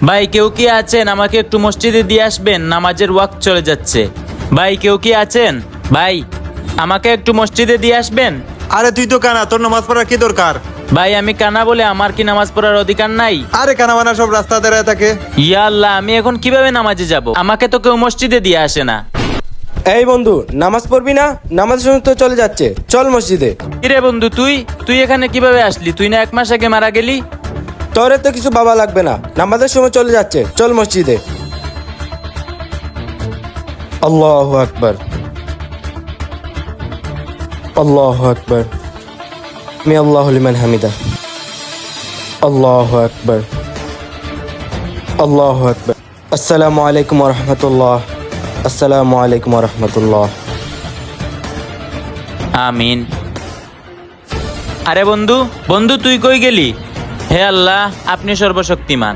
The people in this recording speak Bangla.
ভাই কেউ কি আছেন? আমাকে একটু মসজিদে দিয়ে আসবেন, নামাজের ওয়াক্ত চলে যাচ্ছে। ভাই কেউ কি আছেন? ভাই আমাকে একটু মসজিদে দিয়ে আসবেন। আরে তুই তো কানা, তোর নামাজ পড়ার কি দরকার? ভাই আমি কানা বলে আমার কি নামাজ পড়ার অধিকার নাই? আরে কানা মানা সব রাস্তা দাঁড়ায় থাকে। ইয়া আল্লাহ, আমি এখন কিভাবে নামাজে যাব? আমাকে তো কেউ মসজিদে দিয়ে আসে না। এই বন্ধু, নামাজ পড়বি না? নামাজের সময় তো চলে যাচ্ছে, চল মসজিদে। কিরে বন্ধু, তুই তুই এখানে কিভাবে আসলি? তুই না 1 মাস আগে মারা গেলি? তোরে তো কিছু বাবা লাগবে না, নামাজের সময় চলে যাচ্ছে, চল মসজিদে। আল্লাহু আকবার, আল্লাহু আকবার, মি আল্লাহু লিমান হামিদা, আল্লাহু আকবার, আল্লাহু আকবার। আসসালামু আলাইকুম ওয়া রাহমাতুল্লাহ, আসসালামু আলাইকুম ওয়া রাহমাতুল্লাহ। আমিন। আরে বন্ধু, বন্ধু তুই কই গেলি? হে আল্লাহ, আপনি সর্বশক্তিমান।